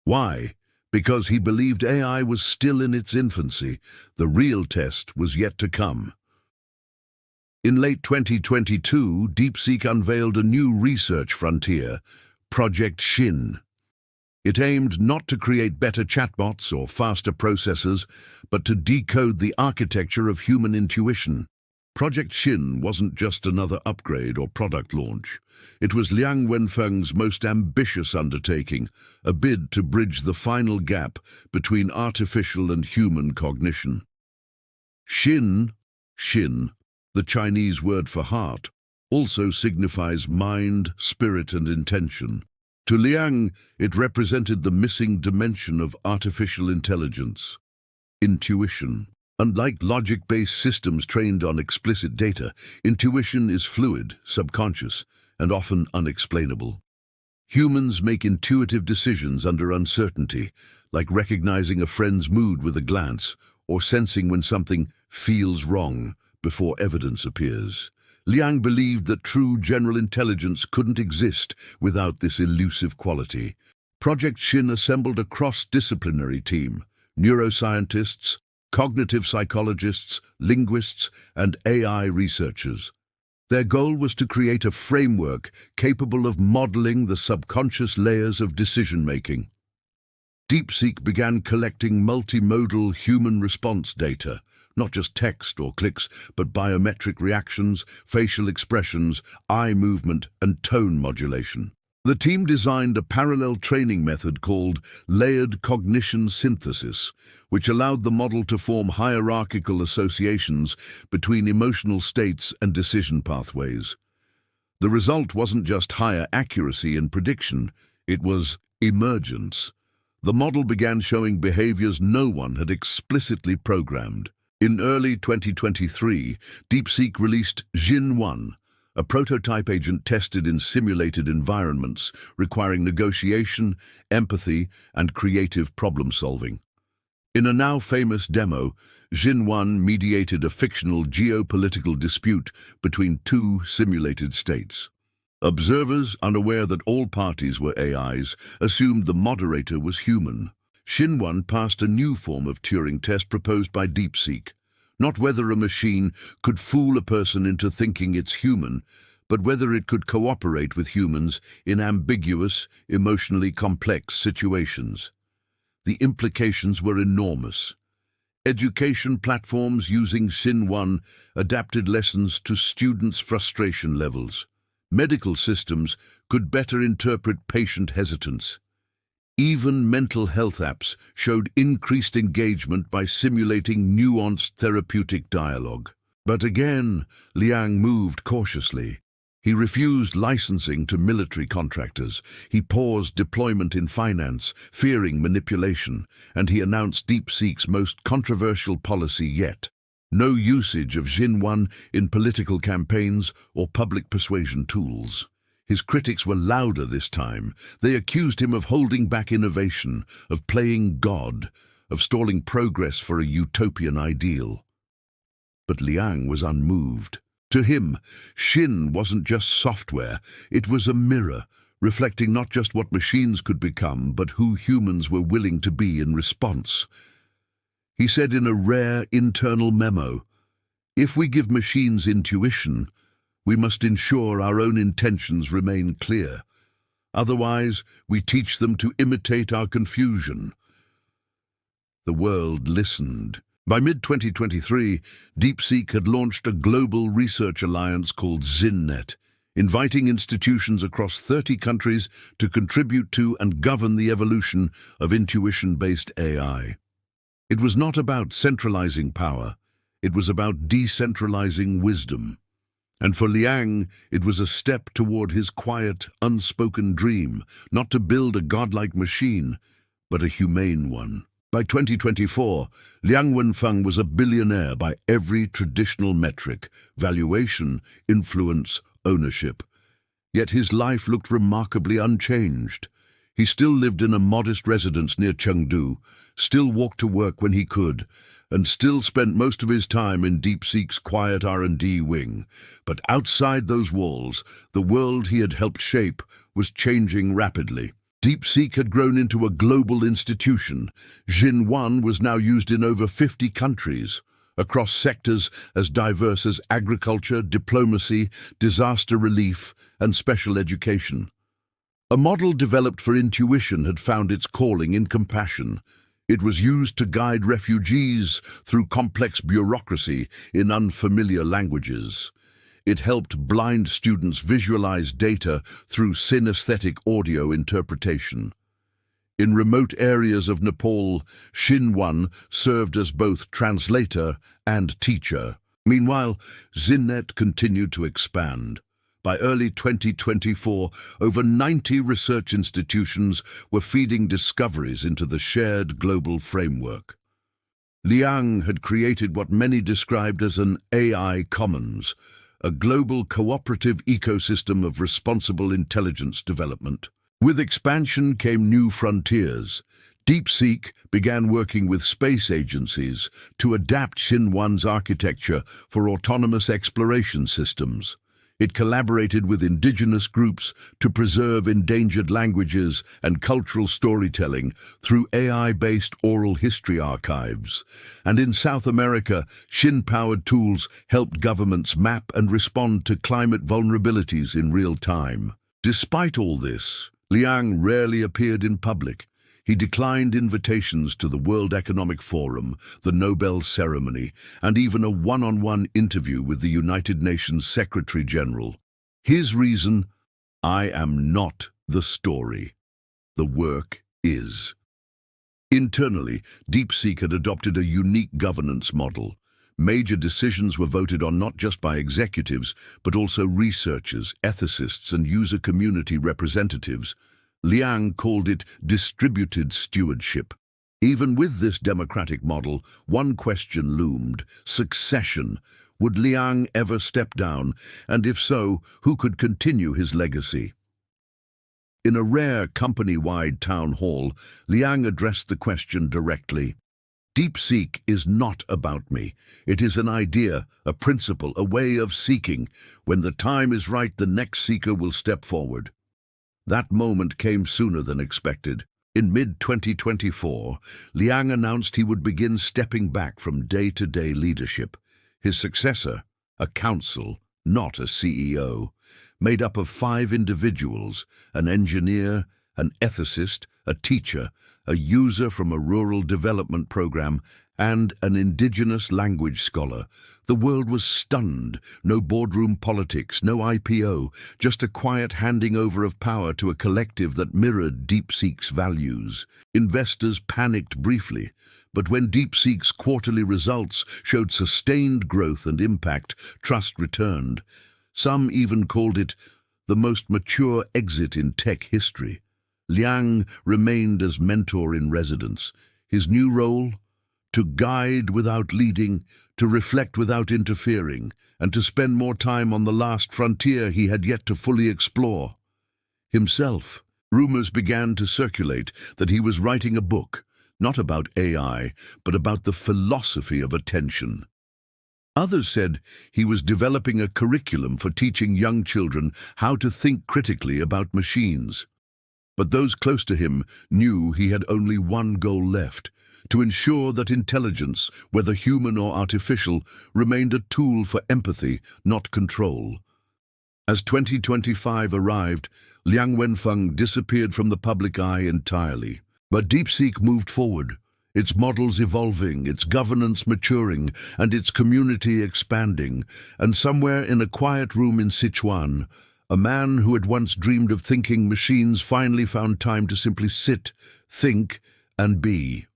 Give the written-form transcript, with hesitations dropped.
Why? Because he believed AI was still in its infancy. The real test was yet to come. In late 2022, DeepSeek unveiled a new research frontier, Project Shin. It aimed not to create better chatbots or faster processors, but to decode the architecture of human intuition. Project Shin wasn't just another upgrade or product launch. It was Liang Wenfeng's most ambitious undertaking, a bid to bridge the final gap between artificial and human cognition. Shin, the Chinese word for heart, also signifies mind, spirit, and intention. To Liang, it represented the missing dimension of artificial intelligence, intuition. Unlike logic-based systems trained on explicit data, intuition is fluid, subconscious, and often unexplainable. Humans make intuitive decisions under uncertainty, like recognizing a friend's mood with a glance, or sensing when something feels wrong before evidence appears. Liang believed that true general intelligence couldn't exist without this elusive quality. Project Shin assembled a cross-disciplinary team, neuroscientists, cognitive psychologists, linguists, and AI researchers. Their goal was to create a framework capable of modeling the subconscious layers of decision-making. DeepSeek began collecting multimodal human response data, not just text or clicks, but biometric reactions, facial expressions, eye movement, and tone modulation. The team designed a parallel training method called layered cognition synthesis, which allowed the model to form hierarchical associations between emotional states and decision pathways. The result wasn't just higher accuracy in prediction, it was emergence. The model began showing behaviors no one had explicitly programmed. In early 2023, DeepSeek released Jin-1, a prototype agent tested in simulated environments requiring negotiation, empathy, and creative problem-solving. In a now-famous demo, Jin-1 mediated a fictional geopolitical dispute between two simulated states. Observers, unaware that all parties were AIs, assumed the moderator was human. Jin-1 passed a new form of Turing test proposed by DeepSeek. Not whether a machine could fool a person into thinking it's human, but whether it could cooperate with humans in ambiguous, emotionally complex situations. The implications were enormous. Education platforms using Jin-1 adapted lessons to students' frustration levels. Medical systems could better interpret patient hesitance. Even mental health apps showed increased engagement by simulating nuanced therapeutic dialogue. But again, Liang moved cautiously. He refused licensing to military contractors. He paused deployment in finance, fearing manipulation, and he announced DeepSeek's most controversial policy yet: no usage of Jin-1 in political campaigns or public persuasion tools. His critics were louder this time. They accused him of holding back innovation, of playing God, of stalling progress for a utopian ideal. But Liang was unmoved. To him, Shin wasn't just software, it was a mirror, reflecting not just what machines could become, but who humans were willing to be in response. He said in a rare internal memo, "If we give machines intuition, we must ensure our own intentions remain clear. Otherwise, we teach them to imitate our confusion." The world listened. By mid-2023, DeepSeek had launched a global research alliance called ZinNet, inviting institutions across 30 countries to contribute to and govern the evolution of intuition-based AI. It was not about centralizing power, it was about decentralizing wisdom. And for Liang, it was a step toward his quiet, unspoken dream, not to build a godlike machine, but a humane one. By 2024, Liang Wenfeng was a billionaire by every traditional metric: valuation, influence, ownership. Yet his life looked remarkably unchanged. He still lived in a modest residence near Chengdu, still walked to work when he could, and still spent most of his time in DeepSeek's quiet R&D wing. But outside those walls, the world he had helped shape was changing rapidly. DeepSeek had grown into a global institution. Xinhuan was now used in over 50 countries, across sectors as diverse as agriculture, diplomacy, disaster relief, and special education. A model developed for intuition had found its calling in compassion. It was used to guide refugees through complex bureaucracy in unfamiliar languages. It helped blind students visualize data through synesthetic audio interpretation. In remote areas of Nepal, Xinhuan served as both translator and teacher. Meanwhile, Xinnet continued to expand. By early 2024, over 90 research institutions were feeding discoveries into the shared global framework. Liang had created what many described as an AI commons, a global cooperative ecosystem of responsible intelligence development. With expansion came new frontiers. DeepSeek began working with space agencies to adapt Xinhuan's architecture for autonomous exploration systems. It collaborated with indigenous groups to preserve endangered languages and cultural storytelling through AI-based oral history archives. And in South America, Xin-powered tools helped governments map and respond to climate vulnerabilities in real time. Despite all this, Liang rarely appeared in public. He declined invitations to the World Economic Forum, the Nobel ceremony, and even a one-on-one interview with the United Nations Secretary-General. His reason: I am not the story. The work is. Internally, DeepSeek had adopted a unique governance model. Major decisions were voted on not just by executives, but also researchers, ethicists, and user community representatives. Liang called it distributed stewardship. Even with this democratic model, one question loomed: succession. Would Liang ever step down? And if so, who could continue his legacy? In a rare company-wide town hall, Liang addressed the question directly. DeepSeek is not about me. It is an idea, a principle, a way of seeking. When the time is right, the next seeker will step forward. That moment came sooner than expected. In mid-2024, Liang announced he would begin stepping back from day-to-day leadership. His successor, a council, not a CEO, made up of 5 individuals: an engineer, an ethicist, a teacher, a user from a rural development program, and an indigenous language scholar. The world was stunned. No boardroom politics, no IPO, just a quiet handing over of power to a collective that mirrored DeepSeek's values. Investors panicked briefly, but when DeepSeek's quarterly results showed sustained growth and impact, trust returned. Some even called it the most mature exit in tech history. Liang remained as mentor in residence. His new role? To guide without leading, to reflect without interfering, and to spend more time on the last frontier he had yet to fully explore. Himself. Rumors began to circulate that he was writing a book, not about AI, but about the philosophy of attention. Others said he was developing a curriculum for teaching young children how to think critically about machines. But those close to him knew he had only one goal left: to ensure that intelligence, whether human or artificial, remained a tool for empathy, not control. As 2025 arrived, Liang Wenfeng disappeared from the public eye entirely. But DeepSeek moved forward, its models evolving, its governance maturing, and its community expanding. And somewhere in a quiet room in Sichuan, a man who had once dreamed of thinking machines finally found time to simply sit, think, and be.